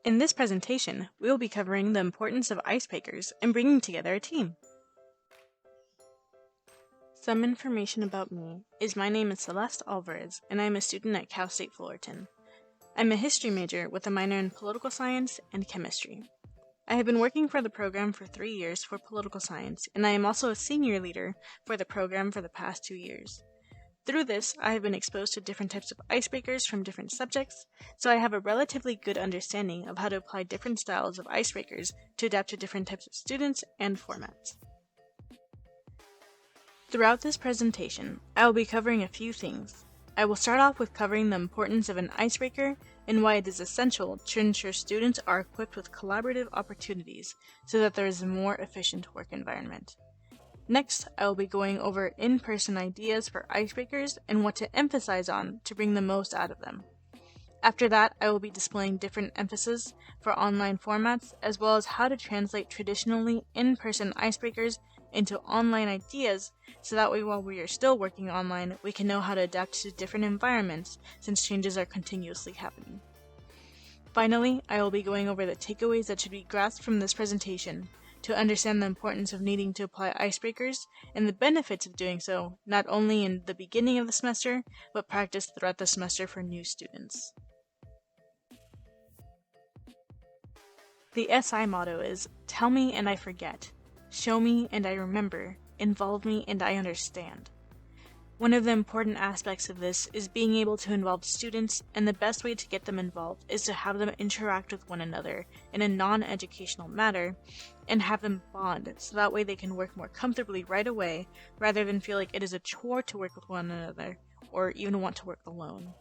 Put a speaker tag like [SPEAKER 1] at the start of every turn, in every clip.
[SPEAKER 1] In this presentation, we will be covering the importance of icebreakers and bringing together a team. Some information about me is my name is Celeste Alvarez, and I am a student at Cal State Fullerton. I'm a history major with a minor in political science and chemistry. I have been working for the program for 3 years for political science, and I am also a senior leader for the program for the past 2 years. Through this, I have been exposed to different types of icebreakers from different subjects, so I have a relatively good understanding of how to apply different styles of icebreakers to adapt to different types of students and formats. Throughout this presentation, I will be covering a few things. I will start off with covering the importance of an icebreaker and why it is essential to ensure students are equipped with collaborative opportunities so that there is a more efficient work environment. Next, I will be going over in-person ideas for icebreakers and what to emphasize on to bring the most out of them. After that, I will be displaying different emphasis for online formats, as well as how to translate traditionally in-person icebreakers into online ideas, so that way while we are still working online, we can know how to adapt to different environments since changes are continuously happening. Finally, I will be going over the takeaways that should be grasped from this presentation, to understand the importance of needing to apply icebreakers and the benefits of doing so, not only in the beginning of the semester, but practice throughout the semester for new students. The SI motto is, tell me and I forget, show me and I remember, involve me and I understand. One of the important aspects of this is being able to involve students, and the best way to get them involved is to have them interact with one another in a non-educational manner and have them bond, so that way they can work more comfortably right away rather than feel like it is a chore to work with one another or even want to work alone.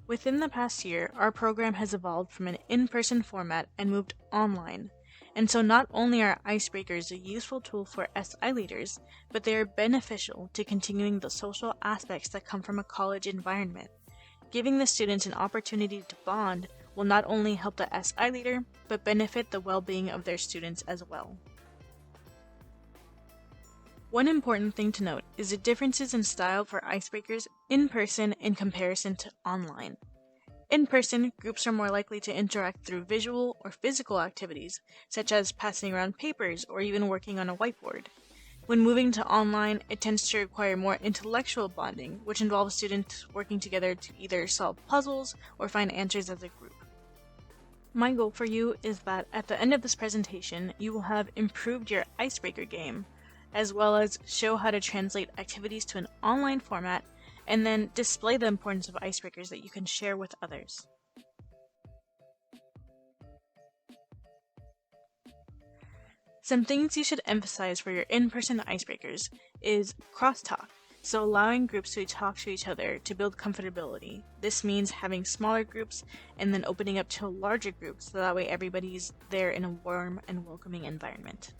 [SPEAKER 1] Within the past year, our program has evolved from an in-person format and moved online. And so not only are icebreakers a useful tool for SI leaders, but they are beneficial to continuing the social aspects that come from a college environment. Giving the students an opportunity to bond will not only help the SI leader, but benefit the well-being of their students as well. One important thing to note is the differences in style for icebreakers in person in comparison to online. In person, groups are more likely to interact through visual or physical activities, such as passing around papers or even working on a whiteboard. When moving to online, it tends to require more intellectual bonding, which involves students working together to either solve puzzles or find answers as a group. My goal for you is that at the end of this presentation, you will have improved your icebreaker game, as well as show how to translate activities to an online format and then display the importance of icebreakers that you can share with others. Some things you should emphasize for your in-person icebreakers is crosstalk, so allowing groups to talk to each other to build comfortability. This means having smaller groups and then opening up to larger groups so that way everybody's there in a warm and welcoming environment.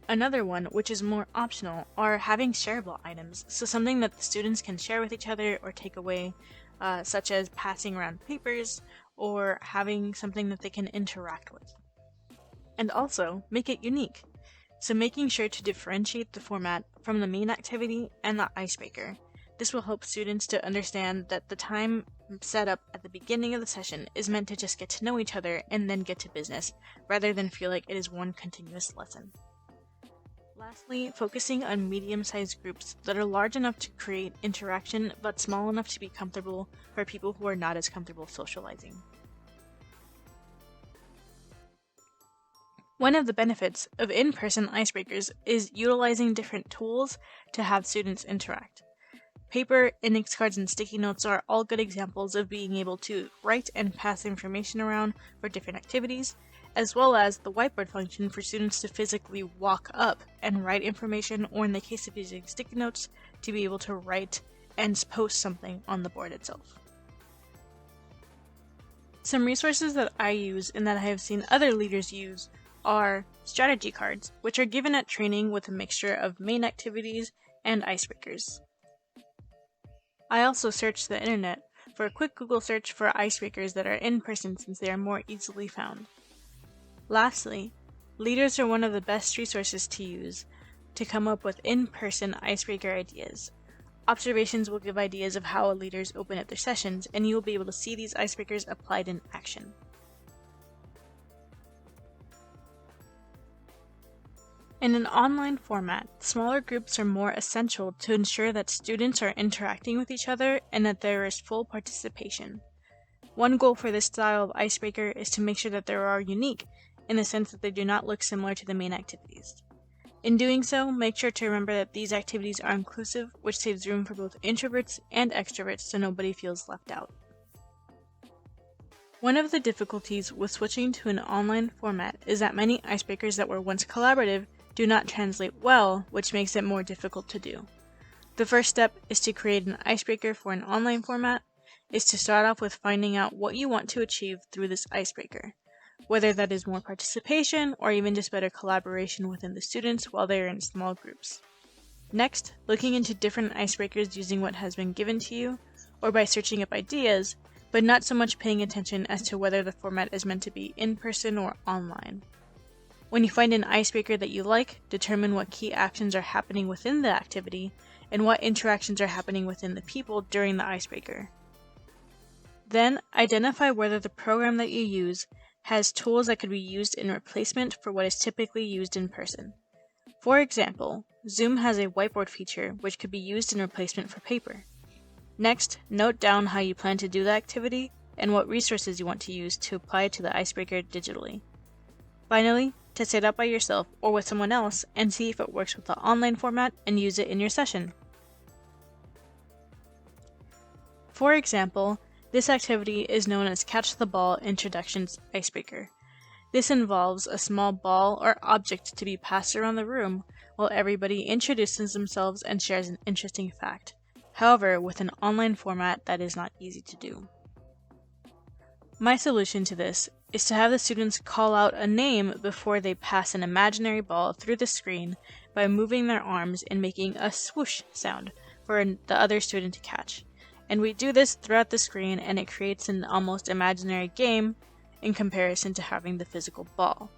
[SPEAKER 1] Another one, which is more optional, are having shareable items, so something that the students can share with each other or take away, such as passing around papers or having something that they can interact with. And also, make it unique, so making sure to differentiate the format from the main activity and the icebreaker. This will help students to understand that the time set up at the beginning of the session is meant to just get to know each other and then get to business, rather than feel like it is one continuous lesson. Lastly, focusing on medium-sized groups that are large enough to create interaction but small enough to be comfortable for people who are not as comfortable socializing. One of the benefits of in-person icebreakers is utilizing different tools to have students interact. Paper, index cards, and sticky notes are all good examples of being able to write and pass information around for different activities, as well as the whiteboard function for students to physically walk up and write information, or in the case of using sticky notes, to be able to write and post something on the board itself. Some resources that I use and that I have seen other leaders use are strategy cards, which are given at training with a mixture of main activities and icebreakers. I also searched the internet for a quick Google search for icebreakers that are in person since they are more easily found. Lastly, leaders are one of the best resources to use to come up with in-person icebreaker ideas. Observations will give ideas of how leaders open up their sessions, and you will be able to see these icebreakers applied in action. In an online format, smaller groups are more essential to ensure that students are interacting with each other and that there is full participation. One goal for this style of icebreaker is to make sure that they are unique, in the sense that they do not look similar to the main activities. In doing so, make sure to remember that these activities are inclusive, which saves room for both introverts and extroverts so nobody feels left out. One of the difficulties with switching to an online format is that many icebreakers that were once collaborative do not translate well, which makes it more difficult to do. The first step is to create an icebreaker for an online format, is to start off with finding out what you want to achieve through this icebreaker, whether that is more participation or even just better collaboration within the students while they are in small groups. Next, looking into different icebreakers using what has been given to you, or by searching up ideas, but not so much paying attention as to whether the format is meant to be in person or online. When you find an icebreaker that you like, determine what key actions are happening within the activity, and what interactions are happening within the people during the icebreaker. Then, identify whether the program that you use has tools that could be used in replacement for what is typically used in person. For example, Zoom has a whiteboard feature which could be used in replacement for paper. Next, note down how you plan to do the activity and what resources you want to use to apply to the icebreaker digitally. Finally, test it out by yourself or with someone else and see if it works with the online format and use it in your session. For example, this activity is known as Catch the Ball Introductions Icebreaker. This involves a small ball or object to be passed around the room while everybody introduces themselves and shares an interesting fact. However, with an online format, that is not easy to do. My solution to this is to have the students call out a name before they pass an imaginary ball through the screen by moving their arms and making a swoosh sound for the other student to catch. And we do this throughout the screen, and it creates an almost imaginary game in comparison to having the physical ball.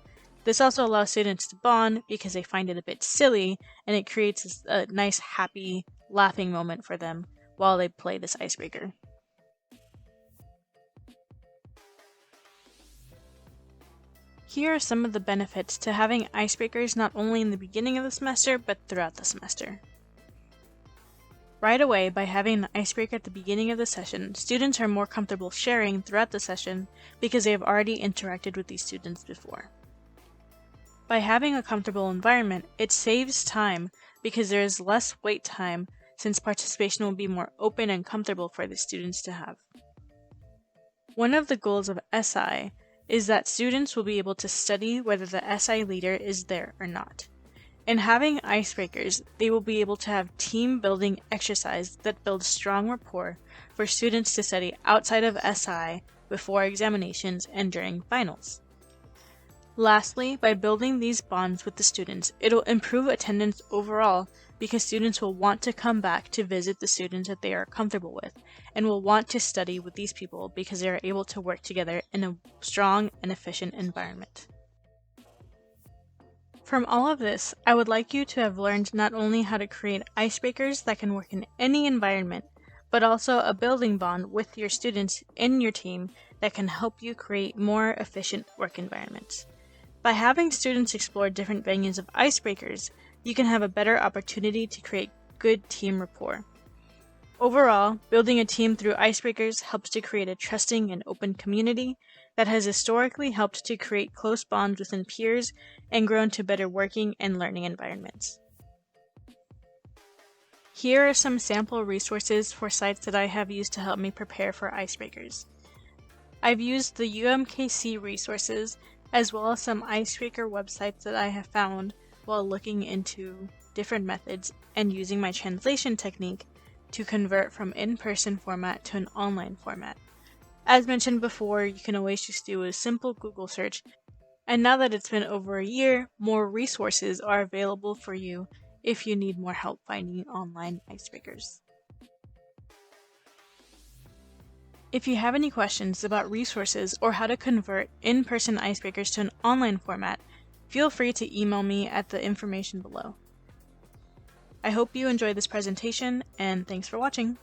[SPEAKER 1] This also allows students to bond because they find it a bit silly, and it creates a nice, happy, laughing moment for them while they play this icebreaker. Here are some of the benefits to having icebreakers not only in the beginning of the semester, but throughout the semester. Right away, by having the icebreaker at the beginning of the session, students are more comfortable sharing throughout the session because they have already interacted with these students before. By having a comfortable environment, it saves time because there is less wait time since participation will be more open and comfortable for the students to have. One of the goals of SI is that students will be able to study whether the SI leader is there or not. In having icebreakers, they will be able to have team-building exercises that build strong rapport for students to study outside of SI before examinations and during finals. Lastly, by building these bonds with the students, it'll improve attendance overall because students will want to come back to visit the students that they are comfortable with and will want to study with these people because they are able to work together in a strong and efficient environment. From all of this, I would like you to have learned not only how to create icebreakers that can work in any environment, but also a building bond with your students in your team that can help you create more efficient work environments. By having students explore different venues of icebreakers, you can have a better opportunity to create good team rapport. Overall, building a team through icebreakers helps to create a trusting and open community that has historically helped to create close bonds within peers and grow into better working and learning environments. Here are some sample resources for sites that I have used to help me prepare for icebreakers. I've used the UMKC resources as well as some icebreaker websites that I have found while looking into different methods and using my translation technique to convert from in-person format to an online format. As mentioned before, you can always just do a simple Google search, and now that it's been over a year, more resources are available for you if you need more help finding online icebreakers. If you have any questions about resources or how to convert in-person icebreakers to an online format, feel free to email me at the information below. I hope you enjoyed this presentation, and thanks for watching!